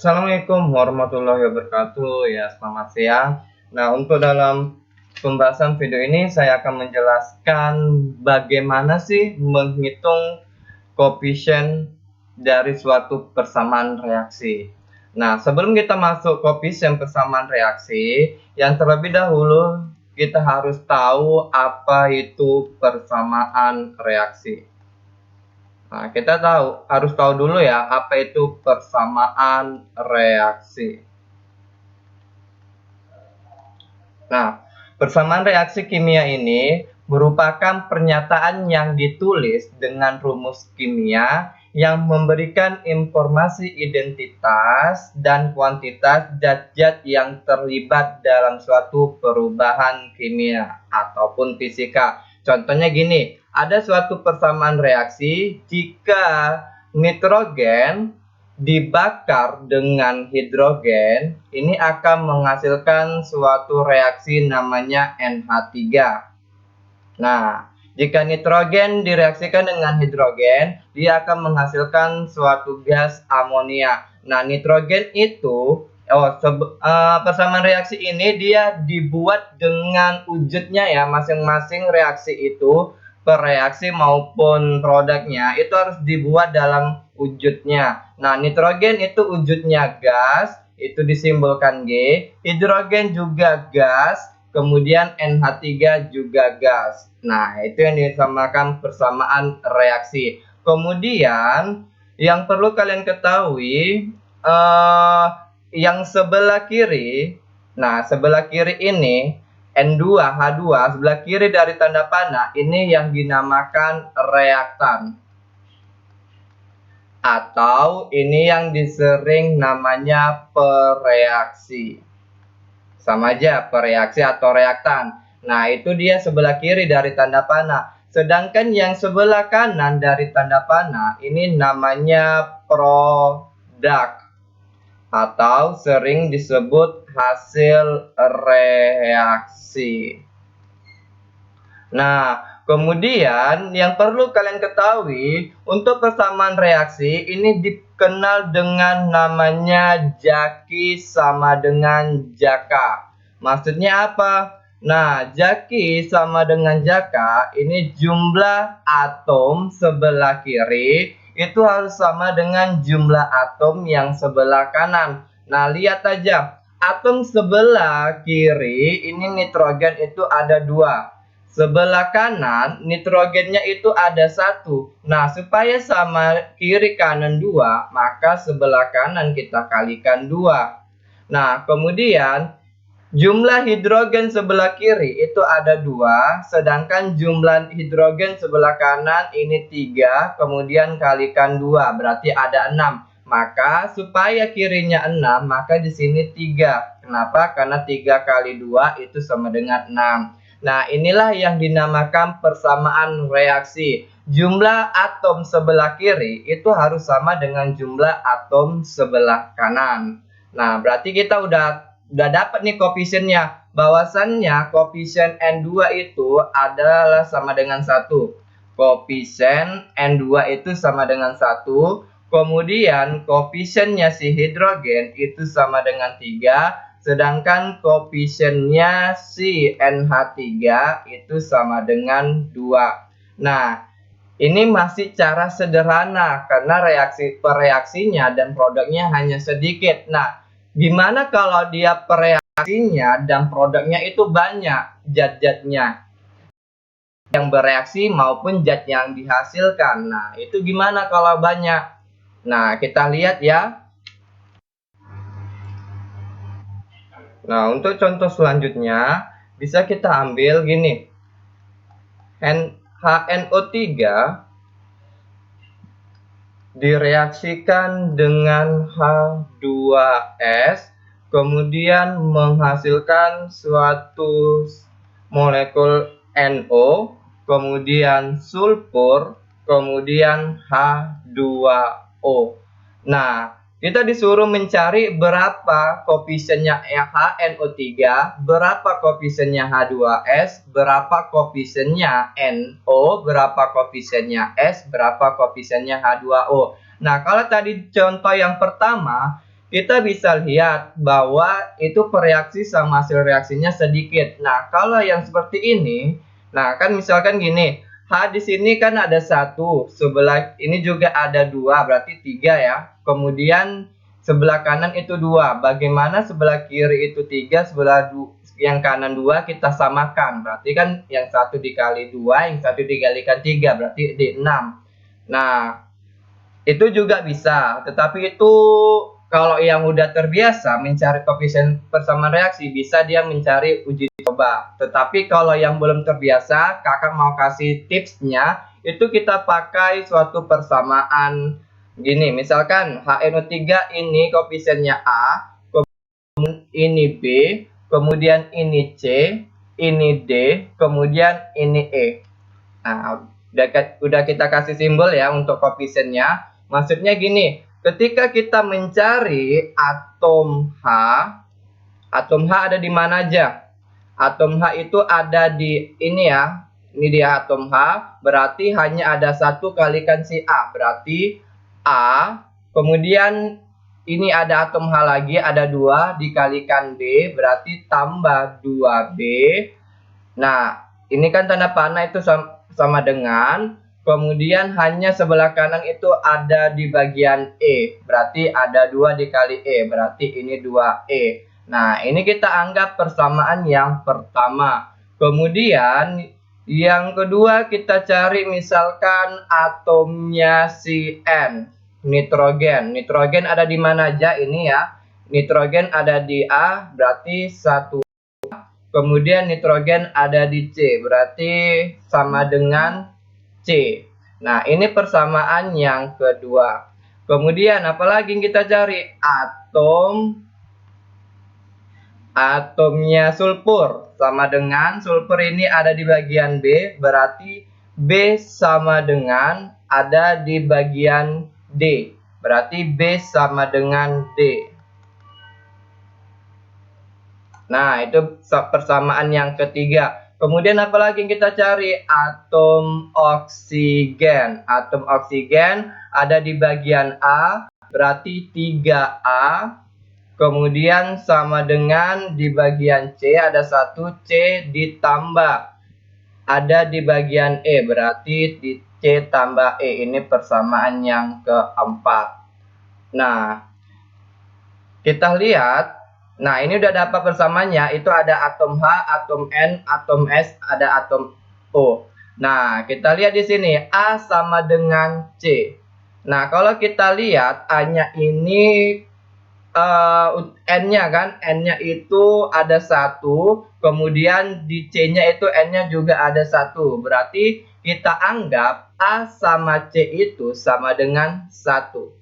Assalamualaikum warahmatullahi wabarakatuh. Ya, selamat siang. Nah, untuk dalam pembahasan video ini saya akan menjelaskan bagaimana sih menghitung koefisien dari suatu persamaan reaksi. Nah, sebelum kita masuk koefisien persamaan reaksi, yang terlebih dahulu kita harus tahu apa itu persamaan reaksi. Nah, kita harus tahu dulu ya apa itu persamaan reaksi. Nah, persamaan reaksi kimia ini merupakan pernyataan yang ditulis dengan rumus kimia yang memberikan informasi identitas dan kuantitas zat-zat yang terlibat dalam suatu perubahan kimia ataupun fisika. Contohnya gini, ada suatu persamaan reaksi jika nitrogen dibakar dengan hidrogen, ini akan menghasilkan suatu reaksi namanya NH3. Nah, jika nitrogen direaksikan dengan hidrogen, dia akan menghasilkan suatu gas amonia. Nah, nitrogen itu persamaan reaksi ini dia dibuat dengan wujudnya ya, masing-masing reaksi itu per reaksi maupun produknya itu harus dibuat dalam wujudnya. Nah, nitrogen itu wujudnya gas, itu disimbolkan G, hidrogen juga gas, kemudian NH3 juga gas. Nah, itu yang dinamakan persamaan reaksi. Kemudian, yang perlu kalian ketahui, yang sebelah kiri, nah sebelah kiri ini N2H2, sebelah kiri dari tanda panah ini yang dinamakan reaktan, atau ini yang disering namanya pereaksi. Sama aja, pereaksi atau reaktan. Nah, itu dia sebelah kiri dari tanda panah. Sedangkan yang sebelah kanan dari tanda panah ini namanya produk, atau sering disebut hasil reaksi. Nah, kemudian yang perlu kalian ketahui, untuk persamaan reaksi ini dikenal dengan namanya Jaki sama dengan Jaka. Maksudnya apa? Nah, Jaki sama dengan Jaka ini jumlah atom sebelah kiri itu harus sama dengan jumlah atom yang sebelah kanan. Nah, lihat aja, atom sebelah kiri ini nitrogen itu ada 2. Sebelah kanan nitrogennya itu ada 1. Nah, supaya sama kiri kanan 2, maka sebelah kanan kita kalikan 2. Nah, kemudian jumlah hidrogen sebelah kiri itu ada 2, sedangkan jumlah hidrogen sebelah kanan ini 3, kemudian kalikan 2, berarti ada 6. Maka supaya kirinya 6, maka di sini 3. Kenapa? Karena 3 kali 2 itu sama dengan 6. Nah, inilah yang dinamakan persamaan reaksi. Jumlah atom sebelah kiri itu harus sama dengan jumlah atom sebelah kanan. Nah, berarti kita udah dapat nih koefisiennya. Bahwasannya koefisien N2 itu adalah sama dengan 1. Koefisien N2 itu sama dengan 1. Kemudian koefisiennya si hidrogen itu sama dengan 3. Sedangkan koefisiennya si NH3 itu sama dengan 2. Nah, ini masih cara sederhana karena pereaksinya dan produknya hanya sedikit. Nah, gimana kalau dia pereaksinya dan produknya itu banyak zat-zatnya yang bereaksi maupun zat yang dihasilkan? Nah, itu gimana kalau banyak? Nah, kita lihat ya. Nah, untuk contoh selanjutnya bisa kita ambil gini. HNO3 direaksikan dengan H2S, kemudian menghasilkan suatu molekul NO, kemudian sulfur, kemudian H2O. Nah, kita disuruh mencari berapa koefisiennya HNO3, berapa koefisiennya H2S, berapa koefisiennya NO, berapa koefisiennya S, berapa koefisiennya H2O. Nah, kalau tadi contoh yang pertama, kita bisa lihat bahwa itu pereaksi sama hasil reaksinya sedikit. Nah, kalau yang seperti ini, nah kan misalkan gini, H di sini kan ada 1, sebelah ini juga ada 2, berarti 3 ya. Kemudian sebelah kanan itu 2. Bagaimana sebelah kiri itu 3, yang kanan 2 kita samakan. Berarti kan yang 1 dikali 2, yang 1 dikalikan 3, berarti di 6. Nah, itu juga bisa, tetapi itu kalau yang udah terbiasa mencari koefisien persamaan reaksi, bisa dia mencari uji coba. Tetapi kalau yang belum terbiasa, kakak mau kasih tipsnya, itu kita pakai suatu persamaan gini. Misalkan HNO3 ini koefisiennya A, kemudian ini B, kemudian ini C, ini D, kemudian ini E. Nah, udah kita kasih simbol ya untuk koefisiennya. Maksudnya gini, ketika kita mencari atom H ada di mana aja? Atom H itu ada di ini ya. Ini dia atom H, berarti hanya ada satu kalikan si A. Berarti A, kemudian ini ada atom H lagi, ada 2 dikalikan B, berarti tambah 2B. Nah, ini kan tanda panah itu sama dengan, kemudian hanya sebelah kanan itu ada di bagian E, berarti ada 2 dikali E, berarti ini 2E. Nah, ini kita anggap persamaan yang pertama. Kemudian yang kedua kita cari misalkan atomnya si N, nitrogen. Nitrogen ada di mana aja ini ya? Nitrogen ada di A, berarti 1. Kemudian nitrogen ada di C, berarti sama dengan C. Nah, ini persamaan yang kedua. Kemudian apalagi yang kita cari? Atomnya sulfur. Sama dengan sulfur ini ada di bagian B, berarti B sama dengan ada di bagian D. Berarti B sama dengan D. Nah, itu persamaan yang ketiga. Kemudian apalagi yang kita cari? Atom oksigen. Atom oksigen ada di bagian A, berarti 3A. Kemudian sama dengan di bagian C ada 1 C ditambah ada di bagian E, berarti di C tambah E. Ini persamaan yang keempat. Nah, kita lihat. Nah, ini udah dapat persamaannya. Itu ada atom H, atom N, atom S, ada atom O. Nah, kita lihat di sini A sama dengan C. Nah, kalau kita lihat A-nya ini N-nya kan, N-nya itu ada 1, kemudian di C-nya itu N-nya juga ada 1. Berarti kita anggap A sama C itu sama dengan 1.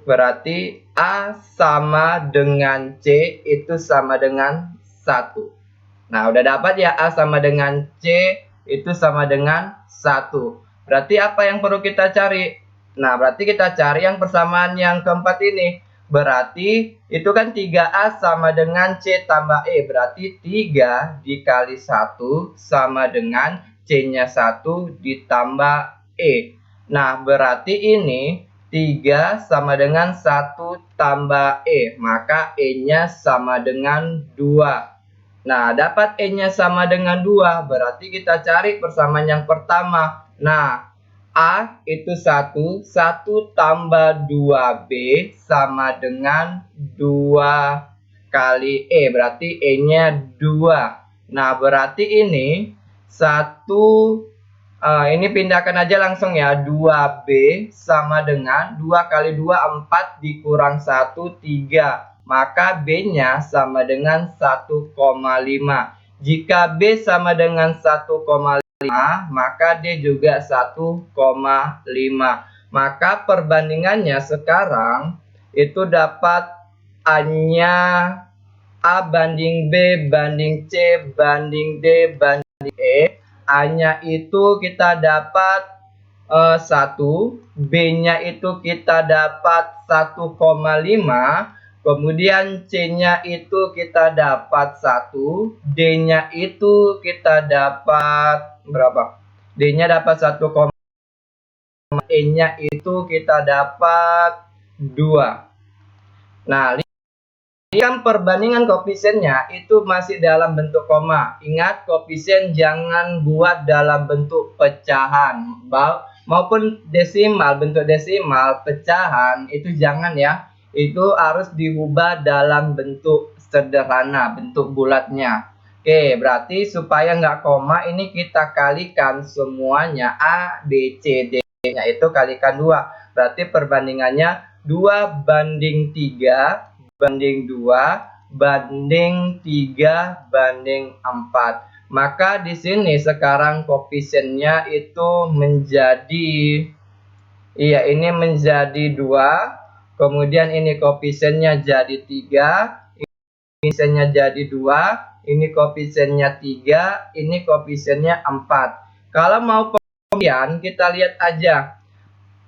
Berarti A sama dengan C itu sama dengan 1. Nah, udah dapat ya A sama dengan C itu sama dengan 1. Berarti apa yang perlu kita cari? Nah, berarti kita cari yang persamaan yang keempat ini. Berarti itu kan 3A sama dengan C tambah E. Berarti 3 dikali 1 sama dengan C-nya 1 ditambah E. Nah, berarti ini 3 sama dengan 1 tambah E. Maka E-nya sama dengan 2. Nah, dapat E-nya sama dengan 2. Berarti kita cari persamaan yang pertama. Nah, A itu 1. 1 tambah 2B sama dengan 2 kali E. Berarti E-nya 2. Nah, berarti ini 1... ini pindahkan aja langsung ya. 2B sama dengan 2 kali 2, 4 dikurang 1, 3. Maka B-nya sama dengan 1,5. Jika B sama dengan 1,5, maka D juga 1,5. Maka perbandingannya sekarang itu dapat A-nya A banding B banding C banding D banding E. A-nya itu kita dapat 1, B-nya itu kita dapat 1,5, kemudian C-nya itu kita dapat 1, D-nya itu kita dapat berapa? D-nya dapat 1, E-nya itu kita dapat 2. Nah, lihat perbandingan koefisiennya itu masih dalam bentuk koma. Ingat, koefisien jangan buat dalam bentuk pecahan maupun desimal, bentuk desimal, pecahan itu jangan ya. Itu harus diubah dalam bentuk sederhana, bentuk bulatnya. Oke, berarti supaya nggak koma ini kita kalikan semuanya A, B, C, D-nya itu kalikan 2. Berarti perbandingannya 2:3 banding 2 banding 3 banding 4. Maka di sini sekarang koefisiennya itu menjadi ini menjadi 2. Kemudian ini koefisiennya jadi 3, koefisiennya jadi 2, ini koefisiennya 3, ini koefisiennya 4. Kalau mau pembagian kita lihat aja.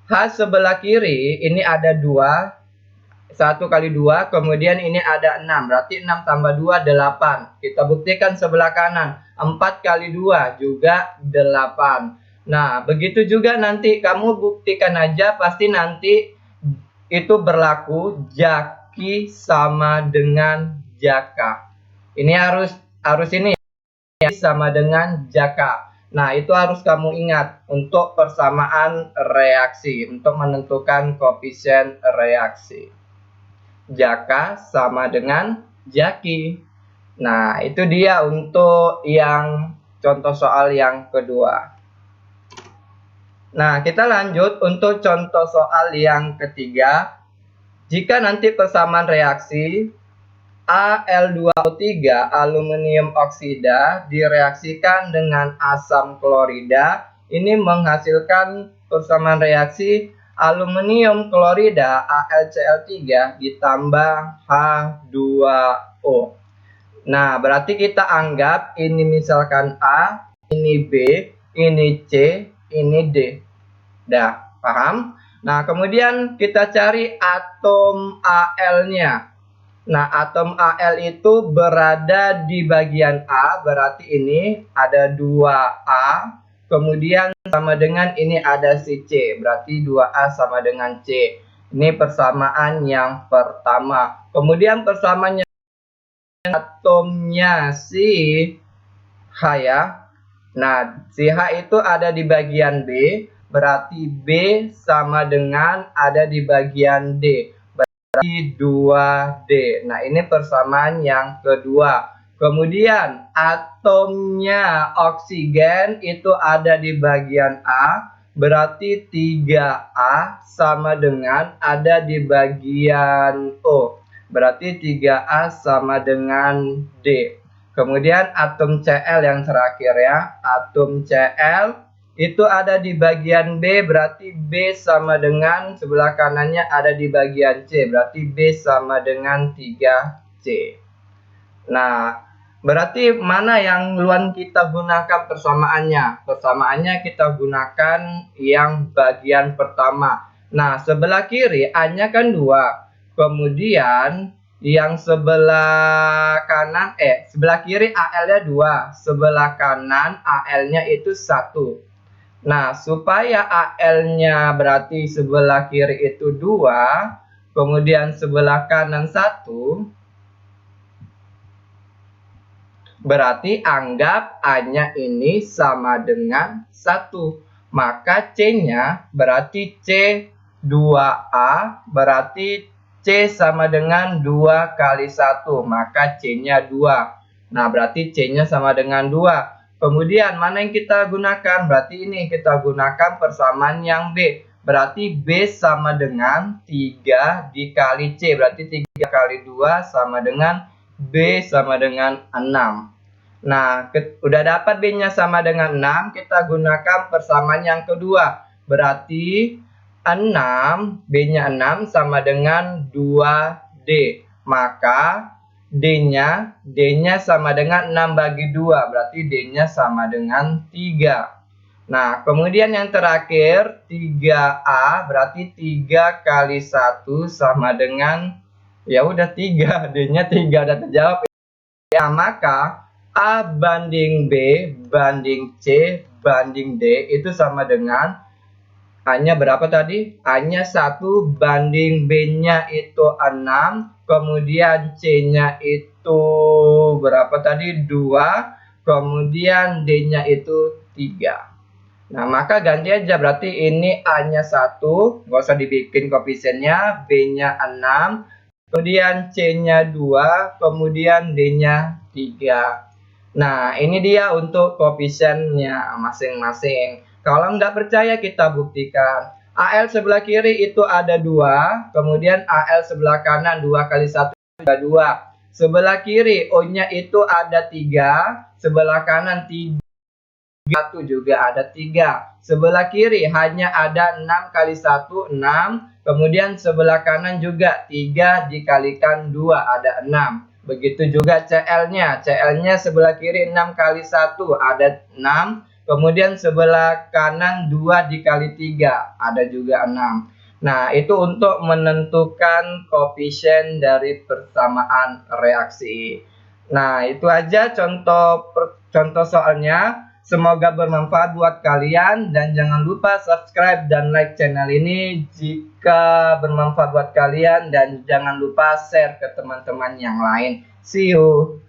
H sebelah kiri ini ada 2, 1 kali 2, kemudian ini ada 6. Berarti 6 tambah 2, 8. Kita buktikan sebelah kanan. 4 kali 2 juga 8. Nah, begitu juga nanti kamu buktikan aja. Pasti nanti itu berlaku Jaki sama dengan Jaka. Ini harus ini ya, sama dengan Jaka. Nah, itu harus kamu ingat untuk persamaan reaksi. Untuk menentukan koefisien reaksi. Jaka sama dengan Jaki. Nah, itu dia untuk yang contoh soal yang kedua. Nah, kita lanjut untuk contoh soal yang ketiga. Jika nanti persamaan reaksi Al2O3 aluminium oksida direaksikan dengan asam klorida, ini menghasilkan persamaan reaksi aluminium klorida AlCl3 ditambah H2O. Nah, berarti kita anggap ini misalkan A, ini B, ini C, ini D. Dah, paham? Nah, kemudian kita cari atom Al-nya. Nah, atom Al itu berada di bagian A, berarti ini ada 2A. Kemudian sama dengan ini ada si C, berarti 2A sama dengan C. Ini persamaan yang pertama. Kemudian persamaannya atomnya si H ya. Nah, si H itu ada di bagian B, berarti B sama dengan ada di bagian D. Berarti 2D. Nah, ini persamaan yang kedua. Kemudian atomnya oksigen itu ada di bagian A, berarti 3A sama dengan ada di bagian O. Berarti 3A sama dengan D. Kemudian atom Cl yang terakhir ya. Atom Cl itu ada di bagian B, berarti B sama dengan sebelah kanannya ada di bagian C, berarti B sama dengan 3C. Nah, berarti mana yang luan kita gunakan persamaannya? Persamaannya kita gunakan yang bagian pertama. Nah, sebelah kiri A-nya kan 2. Kemudian yang sebelah kanan sebelah kiri Al-nya 2, sebelah kanan Al-nya itu 1. Nah, supaya Al-nya berarti sebelah kiri itu 2, kemudian sebelah kanan 1, berarti anggap A-nya ini sama dengan 1. Maka C-nya berarti C2A, berarti C sama dengan 2 kali 1. Maka C-nya 2. Nah, berarti C-nya sama dengan 2. Kemudian mana yang kita gunakan? Berarti ini kita gunakan persamaan yang B. Berarti B sama dengan 3 dikali C. Berarti 3 kali 2 sama dengan B sama dengan 6. Nah, udah dapat B-nya sama dengan 6, kita gunakan persamaan yang kedua. Berarti 6, B-nya 6 sama dengan 2D. Maka D-nya sama dengan 6 bagi 2. Berarti D-nya sama dengan 3. Nah, kemudian yang terakhir 3A, berarti 3 kali 1 sama dengan, ya udah 3. D-nya 3, udah terjawab. Ya, maka A banding B banding C banding D itu sama dengan A-nya berapa tadi? A-nya 1 banding B-nya itu 6. Kemudian C-nya itu berapa tadi? 2. Kemudian D-nya itu 3. Nah, maka ganti aja. Berarti ini A-nya 1. Nggak usah dibikin koefisiennya. B-nya 6. Kemudian C-nya 2. Kemudian D-nya 3. Nah, ini dia untuk koefisiennya masing-masing. Kalau nggak percaya kita buktikan. AL sebelah kiri itu ada 2, kemudian AL sebelah kanan 2 kali 1 juga 2. Sebelah kiri O-nya itu ada 3, sebelah kanan 3, 1 juga ada 3. Sebelah kiri hanya ada 6 kali 1, 6. Kemudian sebelah kanan juga 3 dikalikan 2, ada 6. Begitu juga CL-nya. CL-nya sebelah kiri 6 kali 1, ada 6. Kemudian sebelah kanan 2 dikali 3, ada juga 6. Nah, itu untuk menentukan koefisien dari persamaan reaksi. Nah, itu aja contoh soalnya. Semoga bermanfaat buat kalian dan jangan lupa subscribe dan like channel ini jika bermanfaat buat kalian dan jangan lupa share ke teman-teman yang lain. See you.